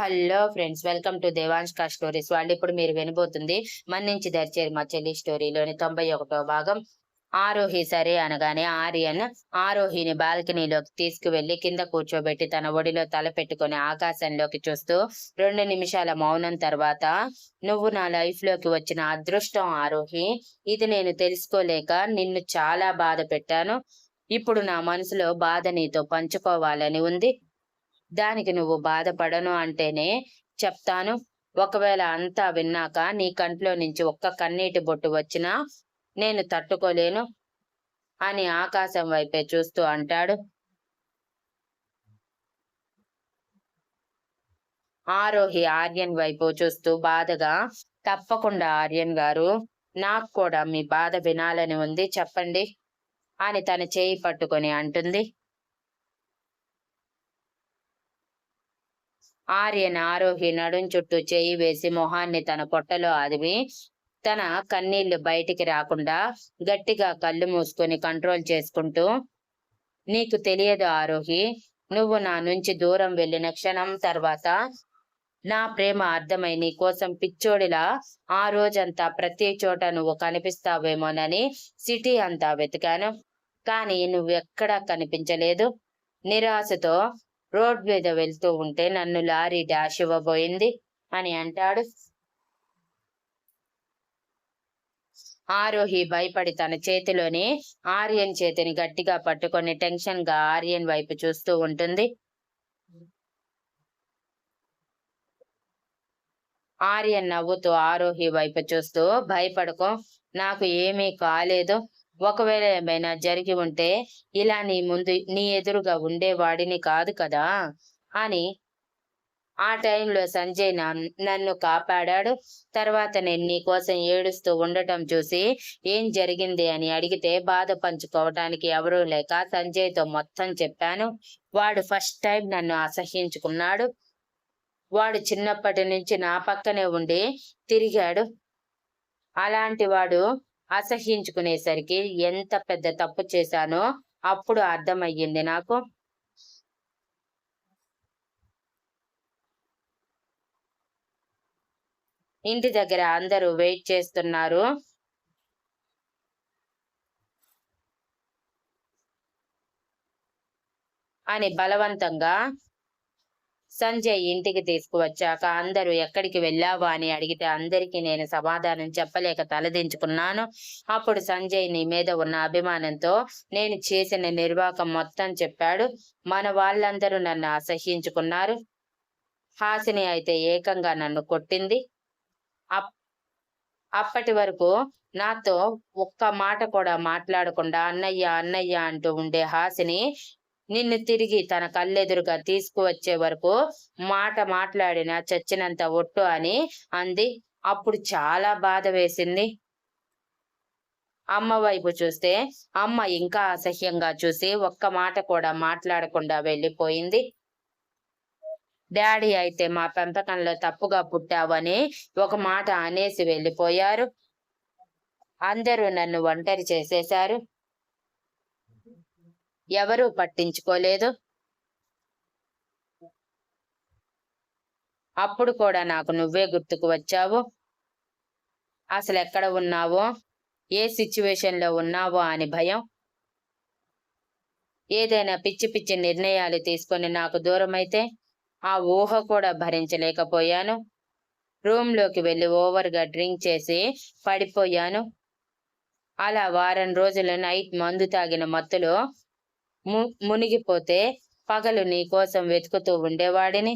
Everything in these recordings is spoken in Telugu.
హలో ఫ్రెండ్స్, వెల్కమ్ టు దేవాంష్క స్టోరీస్. వాళ్ళు ఇప్పుడు మీరు వినబోతుంది మన్నించి దరిచేరి మా చెల్లి స్టోరీలోని 91వ భాగం. ఆరోహి సరే అనగానే ఆర్యన్ ఆరోహిని బాల్కనీలోకి తీసుకువెళ్లి కింద కూర్చోబెట్టి తన ఒడిలో తల పెట్టుకుని ఆకాశంలోకి చూస్తూ 2 నిమిషాల మౌనం తర్వాత, నువ్వు నా లైఫ్ లోకి వచ్చిన అదృష్టం ఆరోహి. ఇది నేను తెలుసుకోలేక నిన్ను చాలా బాధ పెట్టాను. ఇప్పుడు నా మనసులో బాధ నీతో పంచుకోవాలని ఉంది. దానికి నువ్వు బాధపడను అంటేనే చెప్తాను. ఒకవేళ అంతా విన్నాక నీ కంట్లో నుంచి ఒక్క కన్నీటి బొట్టు వచ్చినా నేను తట్టుకోలేను అని ఆకాశం వైపే చూస్తూ అంటాడు. ఆరోహి ఆర్యన్ వైపు చూస్తూ బాధగా, తప్పకుండా ఆర్యన్ గారు, నాకు కూడా మీ బాధ వినాలని ఉంది, చెప్పండి అని తన చేయి పట్టుకొని అంటుంది. ఆర్యన్ ఆరోహి నడుం చుట్టూ చేయి వేసి మొహాన్ని తన పొట్టలో అదిమి తన కన్నీళ్లు బయటికి రాకుండా గట్టిగా కళ్ళు మూసుకొని కంట్రోల్ చేసుకుంటూ, నీకు తెలియదు ఆరోహి, నువ్వు నా నుంచి దూరం వెళ్ళిన క్షణం తర్వాత నా ప్రేమ అర్థమై నీ కోసం పిచ్చోడిలా ఆ రోజంతా ప్రతి చోట నువ్వు కనిపిస్తావేమోనని సిటీ అంతా వెతికాను. కానీ నువ్వెక్కడా కనిపించలేదు. నిరాశతో రోడ్ మీద వెళ్తూ ఉంటే నన్ను లారీ డాష్ ఇవ్వబోయింది అని అంటాడు. ఆరోహి భయపడి తన చేతిలోని ఆర్యన్ చేతిని గట్టిగా పట్టుకొని టెన్షన్ గా ఆర్యన్ వైపు చూస్తూ ఉంటుంది. ఆర్యన్ నవ్వుతూ ఆరోహి వైపు చూస్తూ, భయపడకో, నాకు ఏమీ కాలేదు. ఒకవేళ ఏమైనా జరిగి ఉంటే ఇలా నీ ఎదురుగా ఉండేవాడిని కాదు కదా అని. ఆ టైంలో సంజయ్ నన్ను కాపాడాడు. తర్వాత నేను నీ కోసం ఏడుస్తూ ఉండటం చూసి ఏం జరిగింది అని అడిగితే బాధ పంచుకోవటానికి ఎవరూ లేక సంజయ్తో మొత్తం చెప్పాను. వాడు ఫస్ట్ టైం నన్ను అసహ్యించుకున్నాడు. వాడు చిన్నప్పటి నుంచి నా పక్కనే ఉండి తిరిగాడు. అలాంటి వాడు అసహ్యించుకునేసరికి ఎంత పెద్ద తప్పు చేశానో అప్పుడు అర్థమయ్యింది నాకు. ఇంటి దగ్గర అందరూ వెయిట్ చేస్తున్నారు. అని బలవంతంగా సంజయ్ ఇంటికి తీసుకువచ్చాక అందరూ ఎక్కడికి వెళ్ళావా అని అడిగితే అందరికీ నేను సమాధానం చెప్పలేక తలదించుకున్నాను. అప్పుడు సంజయ్ నీ మీద ఉన్న అభిమానంతో నేను చేసిన నిర్వాకం మొత్తం చెప్పాడు. మన వాళ్ళందరూ నన్ను అసహ్యించుకున్నారు. హాసిని అయితే ఏకంగా నన్ను కొట్టింది. అప్పటి వరకు నాతో ఒక్క మాట కూడా మాట్లాడకుండా అన్నయ్య అన్నయ్య అంటూ ఉండే హాసిని నిన్ను తిరిగి తన కళ్ళెదురుగా తీసుకువచ్చే వరకు మాట మాట్లాడినా చచ్చినంత ఒట్టు అని అంది. అప్పుడు చాలా బాధ వేసింది. అమ్మ వైపు చూస్తే అమ్మ ఇంకా అసహ్యంగా చూసి ఒక్క మాట కూడా మాట్లాడకుండా వెళ్ళిపోయింది. డాడీ అయితే మా పెంపకంలో తప్పుగా పుట్టావని ఒక మాట అనేసి వెళ్ళిపోయారు. అందరూ నన్ను ఒంటరి చేసేశారు. ఎవరూ పట్టించుకోలేదు. అప్పుడు కూడా నాకు నువ్వే గుర్తుకు వచ్చావు. అసలు ఎక్కడ ఉన్నావో, ఏ సిచ్యువేషన్ లో ఉన్నావో అని భయం. ఏదైనా పిచ్చి పిచ్చి నిర్ణయాలు తీసుకొని నాకు దూరం అయితే ఆ ఊహ కూడా భరించలేకపోయాను. రూమ్ లోకి వెళ్ళి ఓవర్గా డ్రింక్ చేసి పడిపోయాను. అలా వారం రోజులు నైట్ మందు తాగిన మత్తులో మునిగిపోతే పగలు నీ కోసం వెతుకుతూ ఉండేవాడిని.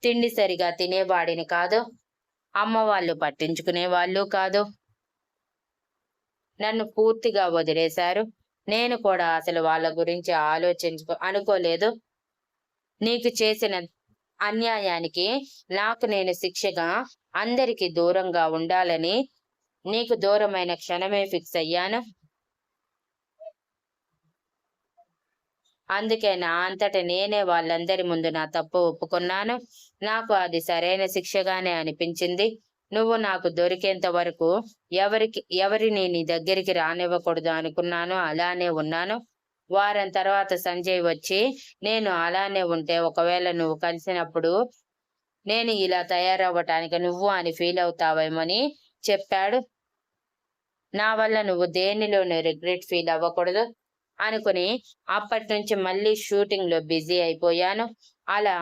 తిండి సరిగా తినేవాడిని కాదు. అమ్మ వాళ్ళు పట్టించుకునే వాళ్ళు కాదు. నన్ను పూర్తిగా వదిలేశారు. నేను కూడా అసలు వాళ్ళ గురించి అనుకోలేదు. నీకు చేసిన అన్యాయానికి నాకు నేను శిక్షగా అందరికీ దూరంగా ఉండాలని నీకు దూరమైన క్షణమే ఫిక్స్ అయ్యాను. అందుకే నా అంతట నేనే వాళ్ళందరి ముందు నా తప్పు ఒప్పుకున్నాను. నాకు అది సరైన శిక్షగానే అనిపించింది. నువ్వు నాకు దొరికేంత వరకు ఎవరిని నీ దగ్గరికి రానివ్వకూడదు అనుకున్నాను. అలానే ఉన్నాను. వారం తర్వాత సంజయ్ వచ్చి, నేను అలానే ఉంటే ఒకవేళ నువ్వు కలిసినప్పుడు నేను ఇలా తయారవ్వటానికి నువ్వు అని ఫీల్ అవుతావేమని చెప్పాడు. నా వల్ల నువ్వు దేనిలోనూ రిగ్రెట్ ఫీల్ అవ్వకూడదు అనుకుని అప్పటి నుంచి మళ్ళీ షూటింగ్ లో బిజీ అయిపోయాను. అలా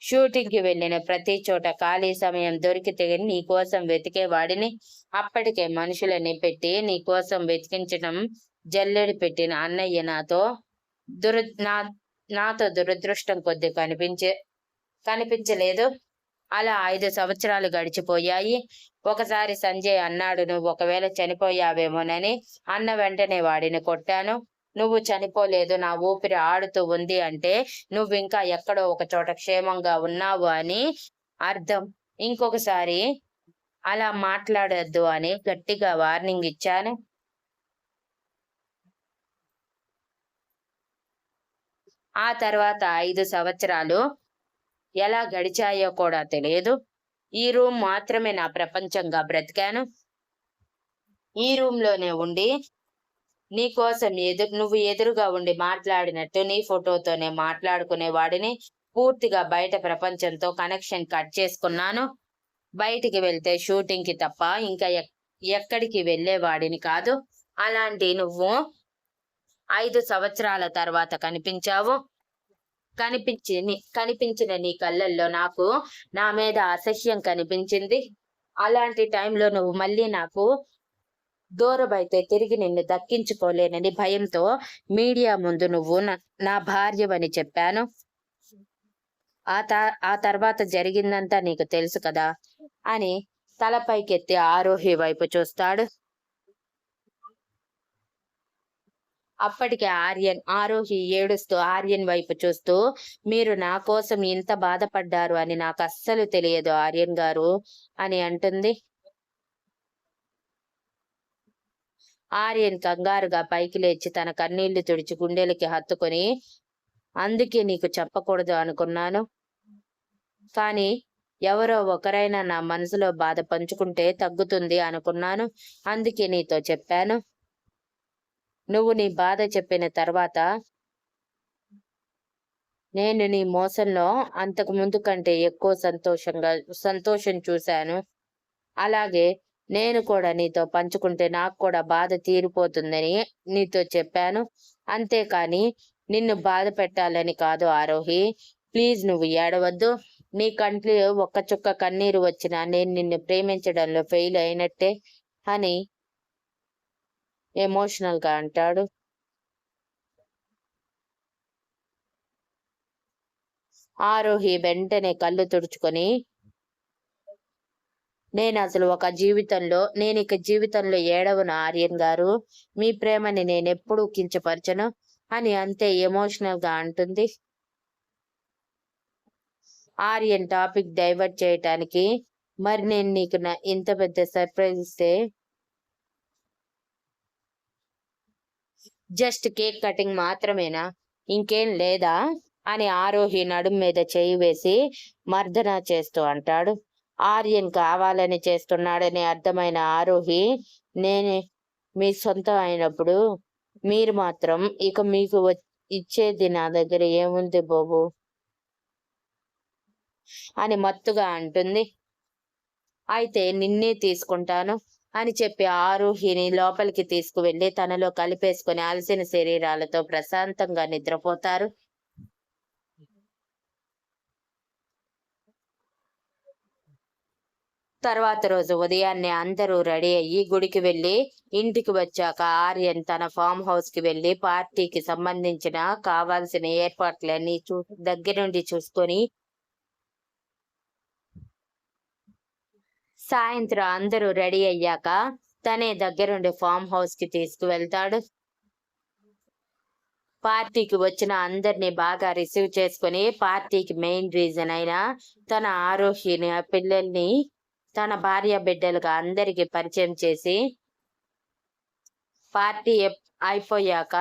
షూటింగ్ కి వెళ్ళిన ప్రతి చోట ఖాళీ సమయం దొరికితే నీ కోసం వెతికేవాడిని. అప్పటికే మనుషులని పెట్టి నీ కోసం వెతికించడం జల్లెడి పెట్టిన అన్నయ్య నాతో దురదృష్టం కొద్ది కనిపించలేదు. అలా 5 సంవత్సరాలు గడిచిపోయాయి. ఒకసారి సంజయ్ అన్నాడు, నువ్వు ఒకవేళ చనిపోయావేమోనని. అన్న వెంటనే వాడిని కొట్టాను. నువ్వు చనిపోలేదు, నా ఊపిరి ఆడుతూ ఉంది అంటే నువ్వు ఇంకా ఎక్కడో ఒక చోట క్షేమంగా ఉన్నావు అని అర్థం. ఇంకొకసారి అలా మాట్లాడొద్దు అని గట్టిగా వార్నింగ్ ఇచ్చాను. ఆ తర్వాత 5 సంవత్సరాలు ఎలా గడిచాయో కూడా తెలియదు. ఈ రూమ్ మాత్రమే నా ప్రపంచంగా బ్రతికాను. ఈ రూమ్ లోనే ఉండి నీకోసం నువ్వు ఎదురుగా ఉండి మాట్లాడినట్టు నీ ఫోటోతోనే మాట్లాడుకునేవాడిని. పూర్తిగా బయట ప్రపంచంతో కనెక్షన్ కట్ చేసుకున్నాను. బయటికి వెళ్తే షూటింగ్ కి తప్ప ఇంకా ఎక్కడికి వెళ్ళేవాడిని కాదు. అలాంటి నువ్వు 5 సంవత్సరాల తర్వాత కనిపించావు. కనిపించిన నీ కళ్ళల్లో నాకు నా మీద అసహ్యం కనిపించింది. అలాంటి టైంలో నువ్వు మళ్ళీ నాకు దూరమైతే తిరిగి నిన్ను దక్కించుకోలేనని భయంతో మీడియా ముందు నువ్వు నా భార్యవని చెప్పాను. ఆ తర్వాత జరిగిందంతా నీకు తెలుసు కదా అని తలపైకెత్తి ఆరోహి వైపు చూస్తాడు. అప్పటికే ఆరోహి ఏడుస్తూ ఆర్యన్ వైపు చూస్తూ, మీరు నా కోసం ఇంత బాధపడ్డారు అని నాకు అస్సలు తెలియదు ఆర్యన్ గారు అని అంటుంది. ఆర్యన్ కంగారుగా పైకి లేచి తన కన్నీళ్లు తుడిచి గుండెలకి హత్తుకొని, అందుకే నీకు చెప్పకూడదు అనుకున్నాను, కానీ ఎవరో ఒకరైనా నా మనసులో బాధ పంచుకుంటే తగ్గుతుంది అనుకున్నాను. అందుకే నీతో చెప్పాను. నువ్వు నీ బాధ చెప్పిన తర్వాత నేను నీ మోసంలో అంతకు ముందు కంటే ఎక్కువ సంతోషం చూశాను. అలాగే నేను కూడా నీతో పంచుకుంటే నాకు కూడా బాధ తీరిపోతుందని నీతో చెప్పాను. అంతేకాని నిన్ను బాధ పెట్టాలని కాదు ఆరోహి. ప్లీజ్ నువ్వు ఏడవద్దు. నీ కంట్లో ఒక్క చుక్క కన్నీరు వచ్చినా నేను నిన్ను ప్రేమించడంలో ఫెయిల్ అయినట్టే అని ఎమోషనల్ గా అంటాడు. ఆరోహి వెంటనే కళ్ళు తుడుచుకొని, నేను ఇక జీవితంలో ఏడవను ఆర్యన్ గారు. మీ ప్రేమని నేనెప్పుడూ కించపరచను అని అంతే ఎమోషనల్ గా అంటుంది. ఆర్యన్ టాపిక్ డైవర్ట్ చేయటానికి, మరి నేను నీకు ఇంత పెద్ద సర్ప్రైజ్ ఇస్తే జస్ట్ కేక్ కటింగ్ మాత్రమేనా, ఇంకేం లేదా అని ఆరోహి నడుం మీద చేయి వేసి మర్దన చేస్తూ అంటాడు. ఆర్యన్ కావాలని చేస్తున్నాడని అర్థమైన ఆరోహి, నేనే మీ సొంతం అయినప్పుడు మీరు మాత్రం ఇక మీకు ఇచ్చేది నా దగ్గర ఏముంది బాబు అని మత్తుగా అంటుంది. అయితే నిన్నే తీసుకుంటాను అని చెప్పి ఆరోహిని లోపలికి తీసుకువెళ్లి తనలో కలిపేసుకుని అలసిన శరీరాలతో ప్రశాంతంగా నిద్రపోతారు. తర్వాత రోజు ఉదయాన్నే అందరూ రెడీ అయ్యి గుడికి వెళ్లి ఇంటికి వచ్చాక ఆర్యన్ తన ఫామ్ హౌస్ కి వెళ్లి పార్టీకి సంబంధించిన కావాల్సిన ఏర్పాట్లన్నీ దగ్గరుండి చూసుకొని సాయంత్రం అందరూ రెడీ అయ్యాక తనే దగ్గరుండి ఫామ్ హౌస్ కి తీసుకువెళ్తాడు. పార్టీకి వచ్చిన అందరినీ బాగా రిసీవ్ చేసుకుని పార్టీకి మెయిన్ రీజన్ అయిన తన ఆరోహిని పిల్లల్ని తన భార్య బిడ్డలుగా అందరికి పరిచయం చేసి పార్టీ అయిపోయాక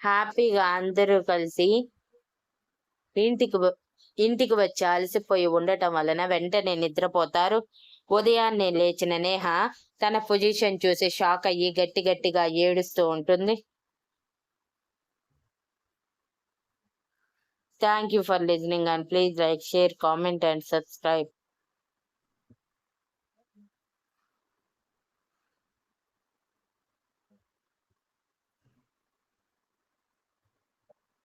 హ్యాపీగా అందరూ కలిసి ఇంటికి వచ్చి అలసిపోయి ఉండటం వలన వెంటనే నిద్రపోతారు. ఉదయాన్నే లేచిన నేహ తన పొజిషన్ చూసి షాక్ అయ్యి గట్టిగా ఏడుస్తూ ఉంటుంది. Thank you for listening and please like, share, comment and subscribe.